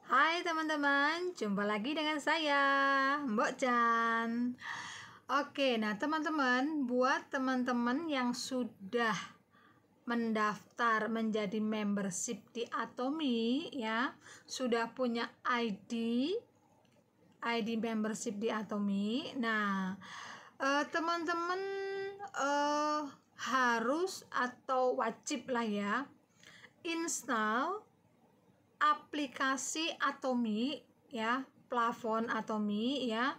Hai teman-teman, jumpa lagi dengan saya, Mbok Chan. Oke, nah teman-teman, buat teman-teman yang sudah mendaftar menjadi membership di Atomi ya, sudah punya ID membership di Atomi. Nah, teman-teman harus atau wajib lah ya install aplikasi Atomi ya, plafon Atomi ya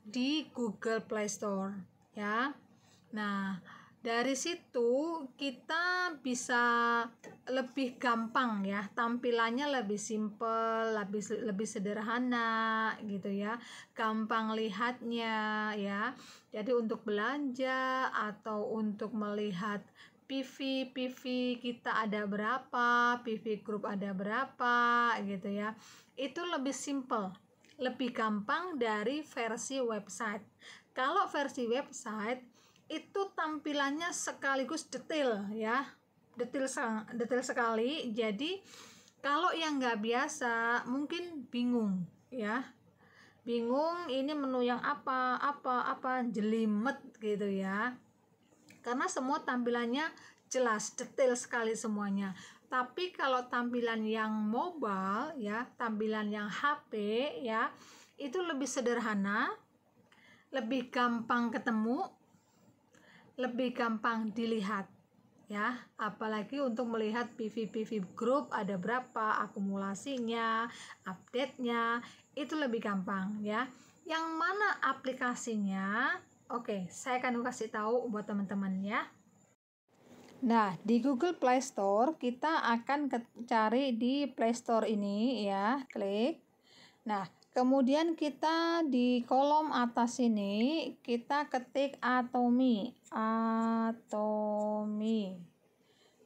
di Google Play Store ya. Nah, dari situ kita bisa lebih gampang ya, tampilannya lebih simple, lebih sederhana gitu ya, gampang lihatnya ya. Jadi untuk belanja atau untuk melihat PV kita ada berapa, PV group ada berapa gitu ya, itu lebih simple, lebih gampang dari versi website. Kalau versi website itu tampilannya sekaligus detail ya, detail sekali. Jadi kalau yang nggak biasa mungkin bingung ya, bingung ini menu yang apa jelimet gitu ya, karena semua tampilannya jelas, detail sekali semuanya. Tapi kalau tampilan yang mobile ya, tampilan yang HP ya, itu lebih sederhana, lebih gampang ketemu, lebih gampang dilihat ya, apalagi untuk melihat PV group ada berapa, akumulasinya, update-nya, itu lebih gampang ya. Yang mana aplikasinya? Oke, saya akan kasih tahu buat teman-teman ya. Nah, di Google Play Store kita akan cari di Play Store ini ya, klik. Nah, kemudian kita di kolom atas ini kita ketik Atomi.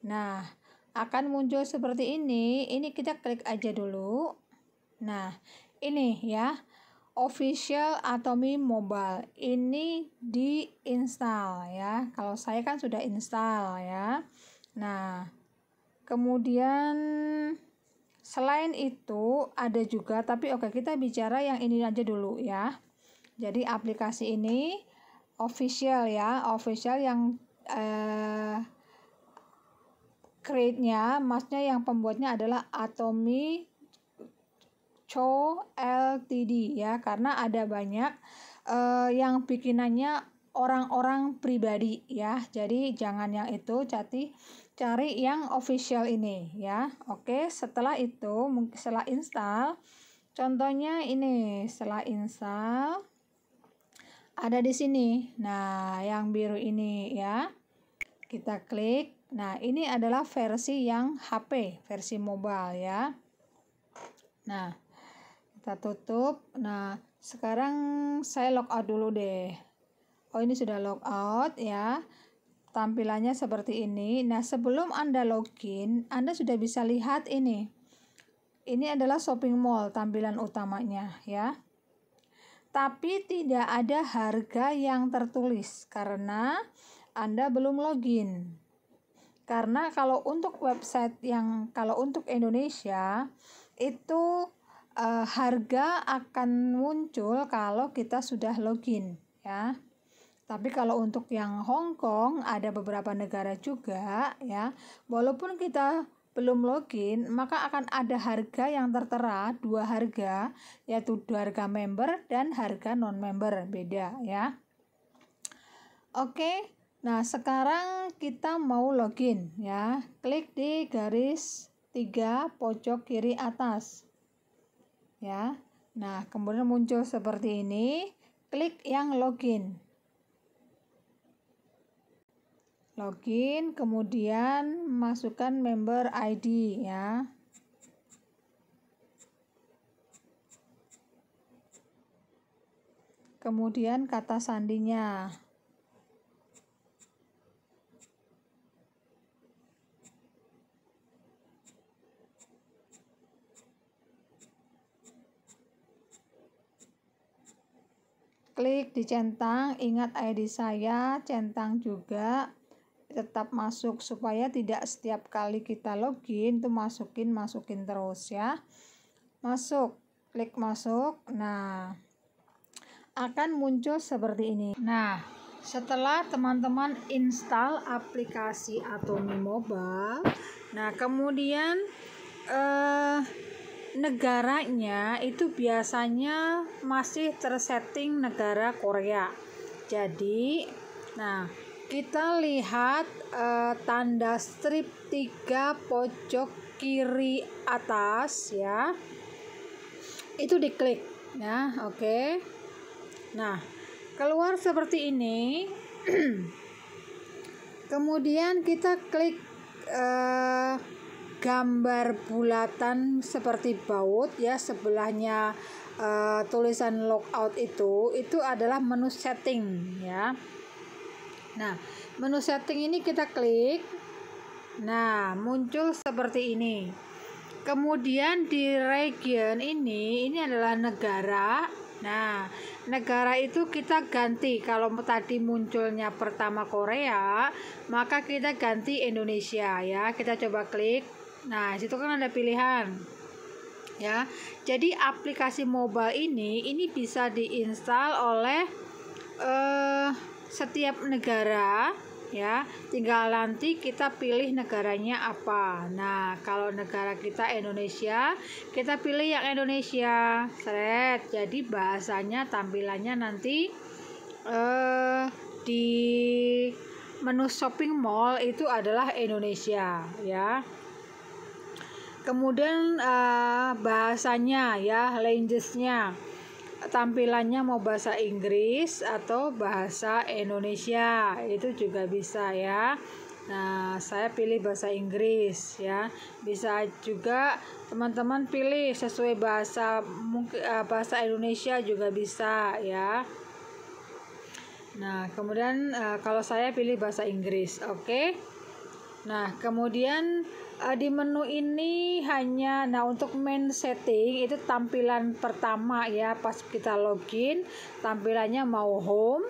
Nah, akan muncul seperti ini. Ini kita klik aja dulu. Nah, ini ya, official Atomi Mobile, ini diinstal ya. Kalau saya kan sudah install ya. Nah, kemudian selain itu ada juga, tapi oke, kita bicara yang ini aja dulu ya. Jadi aplikasi ini official ya, official yang create-nya, maksudnya yang pembuatnya adalah Atomi Co Ltd ya, karena ada banyak yang bikinannya orang-orang pribadi ya, jadi jangan yang itu, cari yang official ini ya. Oke, setelah itu setelah install, contohnya ini setelah install ada di sini. Nah, yang biru ini ya, kita klik. Nah, ini adalah versi yang HP, versi mobile ya. Nah, kita tutup. Nah, sekarang saya logout dulu deh. Oh, ini sudah logout ya, tampilannya seperti ini. Nah, sebelum Anda login, Anda sudah bisa lihat ini adalah shopping mall tampilan utamanya ya, tapi tidak ada harga yang tertulis karena Anda belum login. Karena kalau untuk website kalau untuk Indonesia itu harga akan muncul kalau kita sudah login ya. Tapi kalau untuk yang Hong Kong, ada beberapa negara juga ya, walaupun kita belum login, maka akan ada harga yang tertera, dua harga, yaitu harga member dan harga non-member, beda ya. Oke, nah sekarang kita mau login ya, klik di garis 3 pojok kiri atas ya. Nah, kemudian muncul seperti ini, klik yang login. Login, kemudian masukkan member ID ya. Kemudian kata sandinya. Klik dicentang, ingat ID saya, centang juga, tetap masuk supaya tidak setiap kali kita login itu masukin terus ya. masuk, klik masuk. Nah, akan muncul seperti ini. Nah, setelah teman-teman install aplikasi Atomi Mobile, nah kemudian negaranya itu biasanya masih tersetting negara Korea. Jadi, nah kita lihat tanda strip 3 pojok kiri atas ya, itu diklik ya. Oke. Nah, keluar seperti ini. Kemudian kita klik gambar bulatan seperti baut ya, sebelahnya tulisan logout itu adalah menu setting ya. Nah, menu setting ini kita klik. Nah, muncul seperti ini. Kemudian di region ini adalah negara. Nah, negara itu kita ganti. Kalau tadi munculnya pertama Korea, maka kita ganti Indonesia ya. Kita coba klik. Nah, situ kan ada pilihan. Ya. Jadi aplikasi mobile ini bisa diinstal oleh setiap negara ya, tinggal nanti kita pilih negaranya apa. Nah, kalau negara kita Indonesia, kita pilih yang Indonesia. Seret. Jadi bahasanya, tampilannya nanti di menu shopping mall itu adalah Indonesia ya. Kemudian bahasanya ya, language-nya, tampilannya mau bahasa Inggris atau bahasa Indonesia, itu juga bisa ya. Nah, saya pilih bahasa Inggris ya. Bisa juga teman-teman pilih sesuai bahasa, mungkin bahasa Indonesia juga bisa ya. Nah, kemudian kalau saya pilih bahasa Inggris. Oke. Nah, kemudian di menu ini untuk main setting itu tampilan pertama ya, pas kita login tampilannya mau home,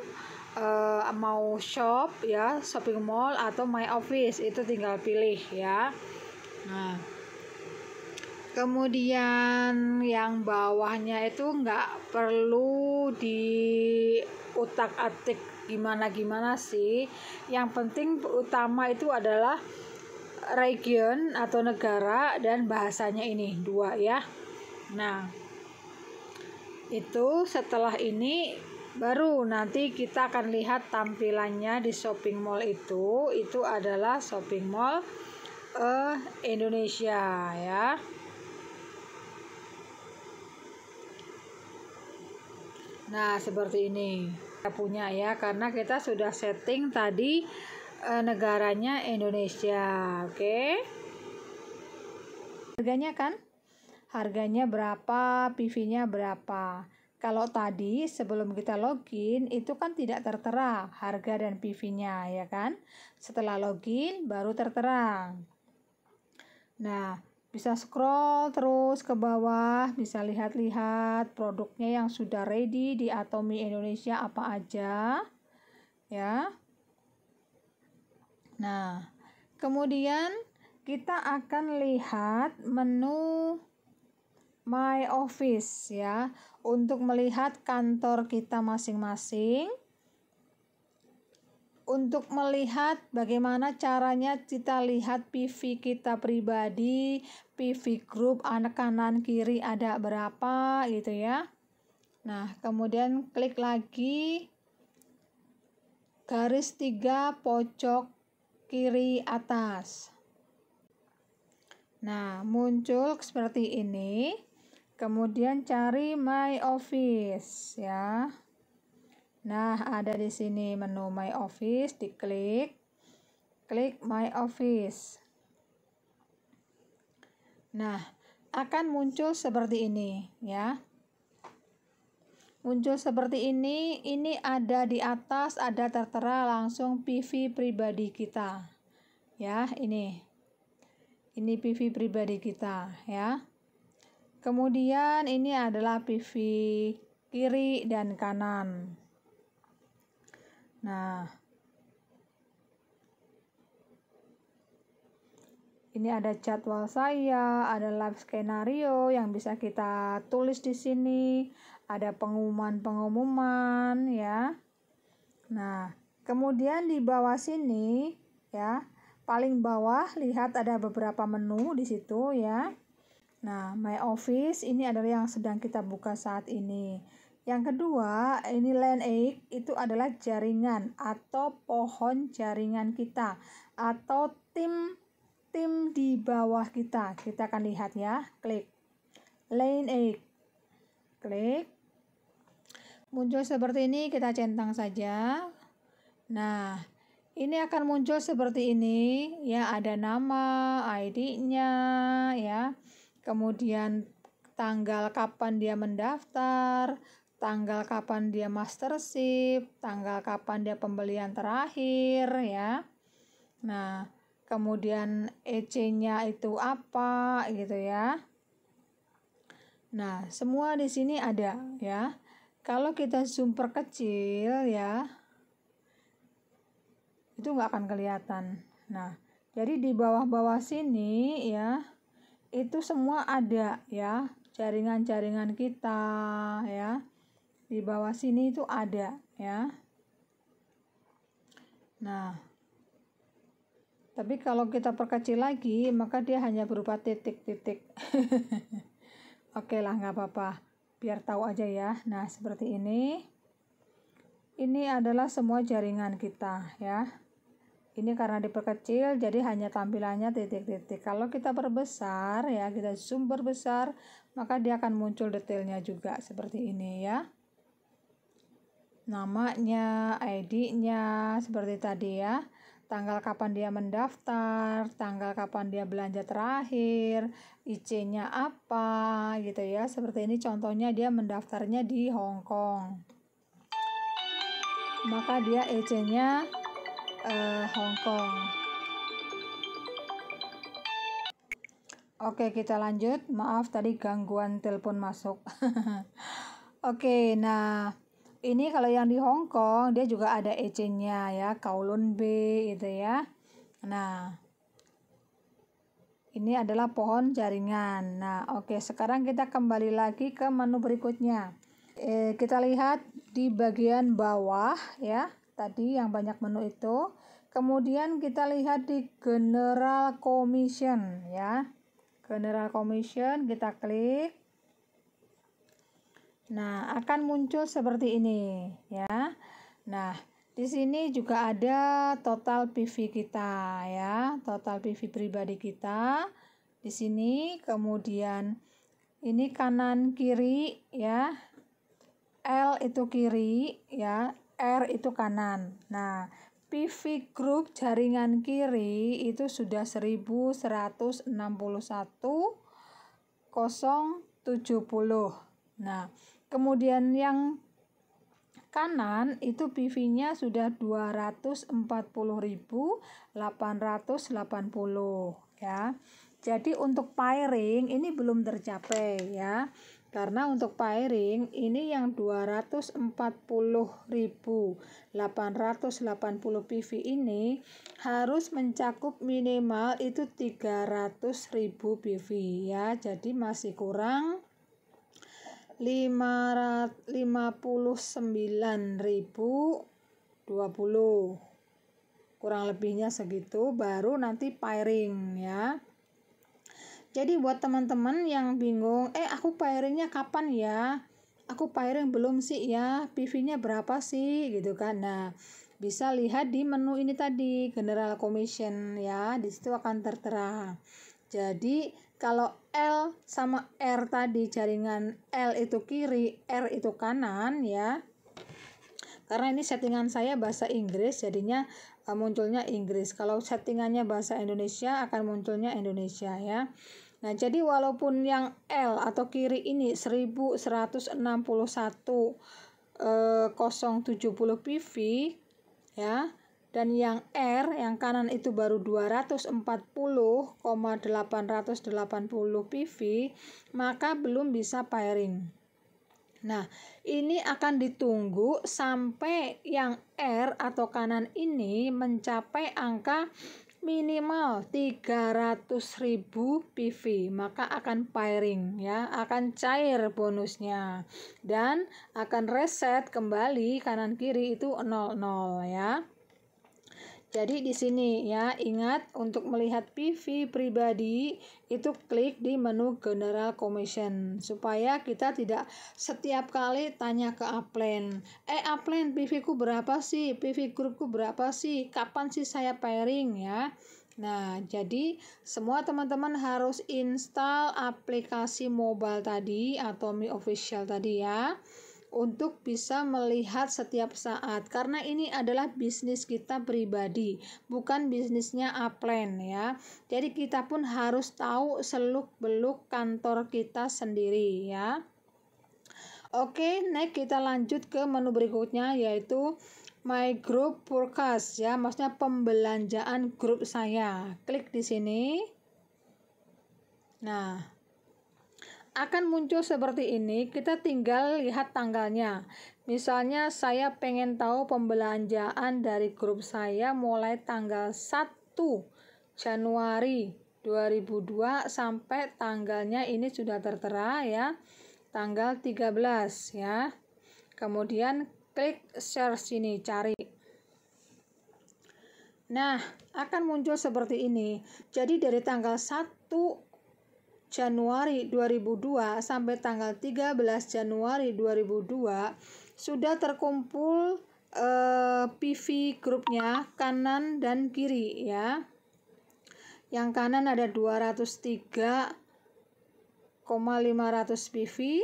mau shop ya, shopping mall atau my office, itu tinggal pilih ya. Nah, kemudian yang bawahnya itu nggak perlu diutak-atik gimana sih, yang penting utama itu adalah region atau negara dan bahasanya, ini dua ya. Nah, itu setelah ini baru nanti kita akan lihat tampilannya di shopping mall itu adalah shopping mall Indonesia ya. Nah, seperti ini kita punya ya, karena kita sudah setting tadi negaranya Indonesia. Oke. Harganya berapa, PV-nya berapa. Kalau tadi sebelum kita login itu kan tidak tertera harga dan PV-nya ya kan. Setelah login baru tertera. Nah, bisa scroll terus ke bawah, bisa lihat-lihat produknya yang sudah ready di Atomi Indonesia apa aja ya. Nah, kemudian kita akan lihat menu My Office ya, untuk melihat kantor kita masing-masing, untuk melihat bagaimana caranya kita lihat PV kita pribadi, PV grup, anak kanan kiri ada berapa gitu ya. Nah, kemudian klik lagi garis 3 pojok kiri atas. Nah, muncul seperti ini. Kemudian cari My Office ya. Nah, ada di sini menu My Office, diklik. Klik My Office. Nah, akan muncul seperti ini ya. Muncul seperti ini ada di atas, ada tertera langsung PV pribadi kita ya. Ini PV pribadi kita ya. Kemudian ini adalah PV kiri dan kanan. Nah, Ini ada jadwal saya, ada live skenario yang bisa kita tulis di sini, ada pengumuman-pengumuman ya. Nah, kemudian di bawah sini ya, paling bawah lihat ada beberapa menu di situ ya. Nah, My Office ini adalah yang sedang kita buka saat ini. Yang kedua, ini Line itu adalah jaringan atau pohon jaringan kita atau tim di bawah kita. Kita akan lihat ya. Klik Line, klik. Muncul seperti ini, kita centang saja. Nah, ini akan muncul seperti ini ya, ada nama, ID-nya ya. Kemudian tanggal kapan dia mendaftar, tanggal kapan dia mastership, tanggal kapan dia pembelian terakhir ya. Nah, kemudian EC-nya itu apa gitu ya. Nah, semua di sini ada ya. Kalau kita zoom perkecil ya, itu nggak akan kelihatan. Nah, jadi di bawah-bawah sini ya, itu semua ada ya, jaringan-jaringan kita ya. Di bawah sini itu ada ya. Nah, tapi kalau kita perkecil lagi, maka dia hanya berupa titik-titik. Oke lah, nggak apa-apa. Biar tahu aja ya. Nah, seperti ini. Ini adalah semua jaringan kita ya. Ini karena diperkecil, jadi hanya tampilannya titik-titik. Kalau kita perbesar ya, kita zoom perbesar, maka dia akan muncul detailnya juga seperti ini ya. Namanya, ID-nya, seperti tadi ya. Tanggal kapan dia mendaftar, tanggal kapan dia belanja terakhir, IC-nya apa gitu ya. Seperti ini contohnya, dia mendaftarnya di Hong Kong. Maka dia IC-nya Hong Kong. Oke, kita lanjut. Maaf tadi gangguan telepon masuk. Oke, nah ini kalau yang di Hong Kong dia juga ada EC-nya ya, Kowloon B itu ya. Nah, ini adalah pohon jaringan. Nah, oke, sekarang kita kembali lagi ke menu berikutnya. Kita lihat di bagian bawah ya, tadi yang banyak menu itu. Kemudian kita lihat di General Commission ya. General Commission kita klik. Nah, akan muncul seperti ini ya. Nah, di sini juga ada total PV kita ya, total PV pribadi kita. Di sini kemudian ini kanan kiri ya. L itu kiri ya, R itu kanan. Nah, PV group jaringan kiri itu sudah 1161,070. Nah, kemudian yang kanan itu PV-nya sudah 240.880 ya. Jadi untuk pairing ini belum tercapai ya. Karena untuk pairing ini yang 240.880 PV ini harus mencakup minimal itu 300.000 PV ya. Jadi masih kurang 59.020, kurang lebihnya segitu, baru nanti pairing ya. Jadi buat teman-teman yang bingung, aku pairingnya kapan ya, aku pairing belum sih ya, PV-nya berapa sih gitu kan. Nah, bisa lihat di menu ini tadi, General Commission ya, di situ akan tertera. Jadi kalau L sama R tadi, jaringan L itu kiri, R itu kanan ya. Karena ini settingan saya bahasa Inggris, jadinya munculnya Inggris. Kalau settingannya bahasa Indonesia akan munculnya Indonesia ya. Nah, jadi walaupun yang L atau kiri ini 1161,070 PV ya, dan yang R yang kanan itu baru 240,880 PV, maka belum bisa pairing. Nah, ini akan ditunggu sampai yang R atau kanan ini mencapai angka minimal 300.000 PV, maka akan pairing ya, akan cair bonusnya dan akan reset kembali kanan kiri itu 00 ya. Jadi di sini ya, ingat untuk melihat PV pribadi itu klik di menu General Commission supaya kita tidak setiap kali tanya ke upline. Upline, PV ku berapa sih? PV grupku berapa sih? Kapan sih saya pairing ya? Nah, jadi semua teman-teman harus install aplikasi mobile tadi atau Mi Official tadi ya, untuk bisa melihat setiap saat, karena ini adalah bisnis kita pribadi, bukan bisnisnya upline ya. Jadi kita pun harus tahu seluk-beluk kantor kita sendiri ya. Oke, next kita lanjut ke menu berikutnya, yaitu My Group Forecast ya, maksudnya pembelanjaan grup saya. Klik di sini. Nah, akan muncul seperti ini, kita tinggal lihat tanggalnya. Misalnya saya pengen tahu pembelanjaan dari grup saya mulai tanggal 1 Januari 2002 sampai tanggalnya ini sudah tertera ya, tanggal 13 ya. Kemudian klik search ini, cari. Nah, akan muncul seperti ini. Jadi dari tanggal 1 Januari 2002 sampai tanggal 13 Januari 2002 sudah terkumpul PV grupnya kanan dan kiri ya. Yang kanan ada 203,500 PV,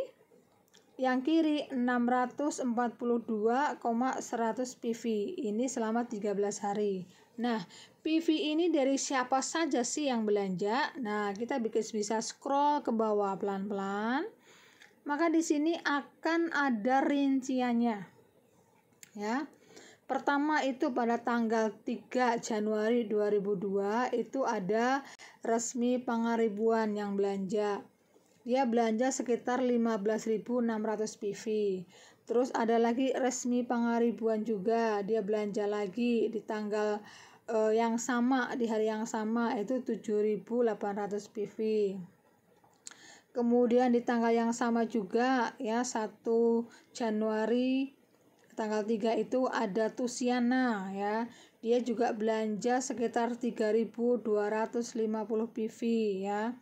yang kiri 642,100 PV. Ini selama 13 hari. Nah, PV ini dari siapa saja sih yang belanja? Nah, kita bisa scroll ke bawah pelan-pelan. Maka di sini akan ada rinciannya. Ya. Pertama itu pada tanggal 3 Januari 2002 itu ada Resmi Pangaribuan yang belanja. Dia belanja sekitar 15.600 PV. Terus ada lagi Resmi Pangaribuan juga, dia belanja lagi di tanggal yang sama, di hari yang sama, itu 7.800 PV. Kemudian di tanggal yang sama juga ya, 1 Januari tanggal 3 itu ada Tusiana ya. Dia juga belanja sekitar 3.250 PV ya.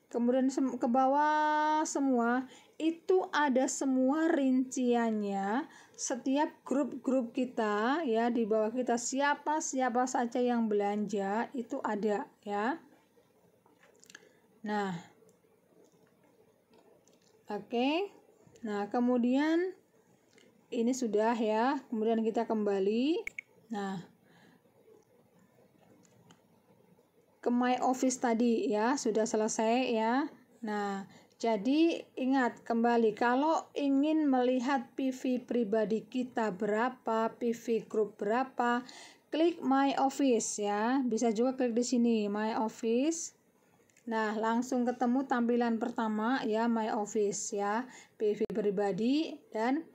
Kemudian ke bawah semua itu ada semua rinciannya, setiap grup-grup kita ya, di bawah kita siapa saja yang belanja itu ada ya. Nah, oke. Nah, kemudian ini sudah ya, kemudian kita kembali. Nah, ke My Office tadi ya, sudah selesai ya. Nah, jadi ingat kembali, kalau ingin melihat PV pribadi kita berapa, PV grup berapa, klik My Office ya. Bisa juga klik di sini My Office. Nah, langsung ketemu tampilan pertama ya, My Office ya, PV pribadi dan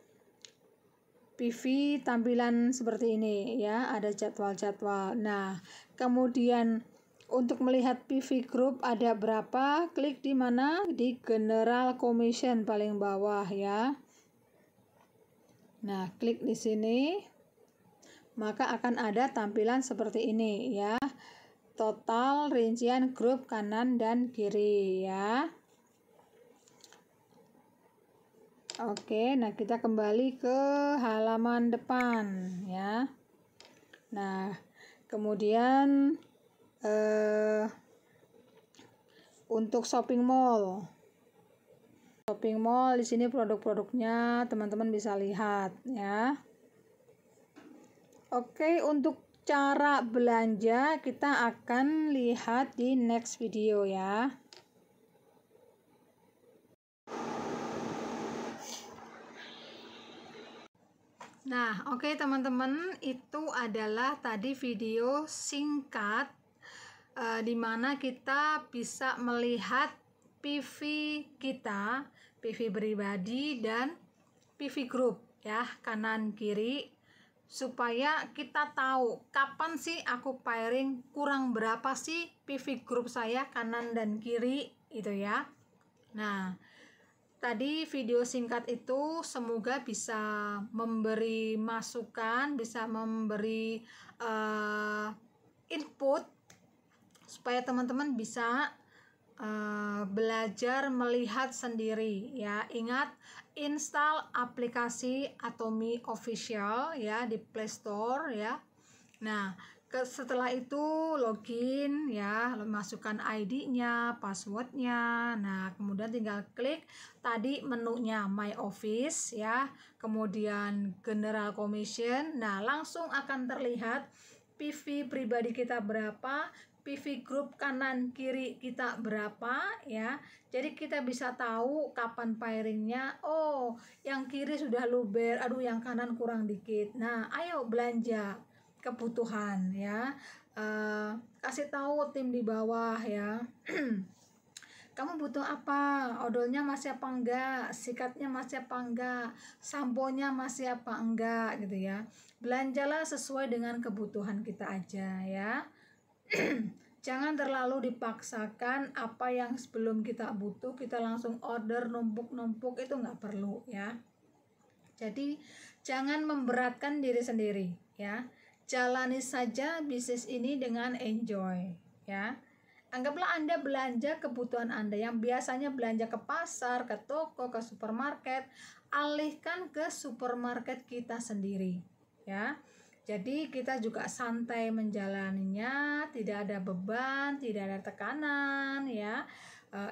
PV tampilan seperti ini ya, ada jadwal-jadwal. Nah, kemudian untuk melihat PV group ada berapa, klik di mana? Di General Commission paling bawah ya. Nah, klik di sini, maka akan ada tampilan seperti ini ya. Total rincian grup kanan dan kiri ya. Oke, nah kita kembali ke halaman depan ya. Nah, kemudian untuk shopping mall di sini produk-produknya teman-teman bisa lihat ya. Oke, untuk cara belanja kita akan lihat di next video ya. Nah, oke teman-teman, itu adalah tadi video singkat di mana kita bisa melihat PV kita, PV pribadi dan PV group ya, kanan kiri supaya kita tahu kapan sih aku pairing, kurang berapa sih PV group saya kanan dan kiri itu ya. Nah, tadi video singkat itu semoga bisa memberi masukan, bisa memberi input supaya teman-teman bisa belajar melihat sendiri ya. Ingat, install aplikasi Atomy Official ya di Play Store ya. Nah, setelah itu login ya, masukkan ID-nya, passwordnya. Nah, kemudian tinggal klik tadi menunya My Office ya, kemudian General Commission. Nah, langsung akan terlihat PV pribadi kita berapa, PV group kanan kiri kita berapa ya. Jadi kita bisa tahu kapan pairingnya. Oh, yang kiri sudah luber, aduh yang kanan kurang dikit. Nah, ayo belanja kebutuhan ya. Kasih tahu tim di bawah ya. Kamu butuh apa? Odolnya masih apa enggak? Sikatnya masih apa enggak? Samponya masih apa enggak gitu ya. Belanjalah sesuai dengan kebutuhan kita aja ya. Jangan terlalu dipaksakan apa yang sebelum kita butuh kita langsung order numpuk-numpuk, itu nggak perlu ya. Jadi jangan memberatkan diri sendiri ya. Jalani saja bisnis ini dengan enjoy ya. Anggaplah Anda belanja kebutuhan Anda yang biasanya belanja ke pasar, ke toko, ke supermarket, alihkan ke supermarket kita sendiri ya. Jadi kita juga santai menjalaninya, tidak ada beban, tidak ada tekanan ya.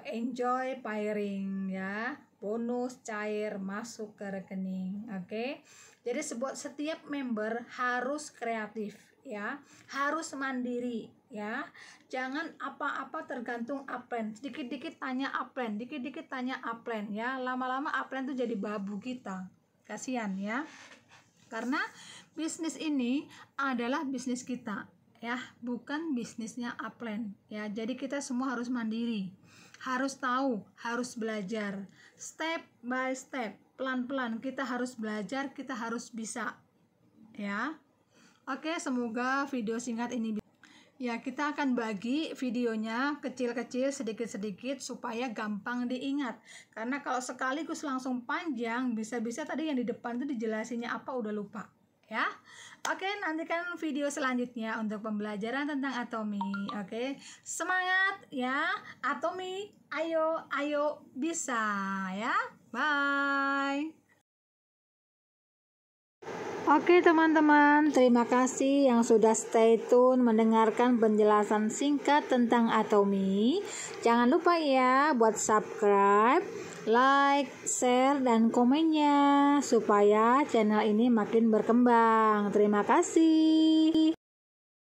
Enjoy pairing ya, bonus cair masuk ke rekening. Oke. Jadi setiap member harus kreatif ya, harus mandiri ya. Jangan apa-apa tergantung upline. Dikit-dikit tanya upline, dikit-dikit tanya upline ya. Lama-lama upline tuh jadi babu kita. Kasihan ya. Karena bisnis ini adalah bisnis kita ya, bukan bisnisnya upline ya. Jadi kita semua harus mandiri, harus tahu, harus belajar step by step, pelan-pelan kita harus belajar, kita harus bisa ya. Oke, semoga video singkat ini ya, kita akan bagi videonya kecil-kecil, sedikit-sedikit supaya gampang diingat. Karena kalau sekaligus langsung panjang, bisa-bisa tadi yang di depan itu dijelasinnya apa udah lupa ya. Oke, nantikan video selanjutnya untuk pembelajaran tentang Atomy. Oke, semangat ya Atomy, ayo bisa ya. Bye. Oke teman-teman, terima kasih yang sudah stay tune mendengarkan penjelasan singkat tentang Atomy. Jangan lupa ya buat subscribe, like, share, dan komennya supaya channel ini makin berkembang. Terima kasih.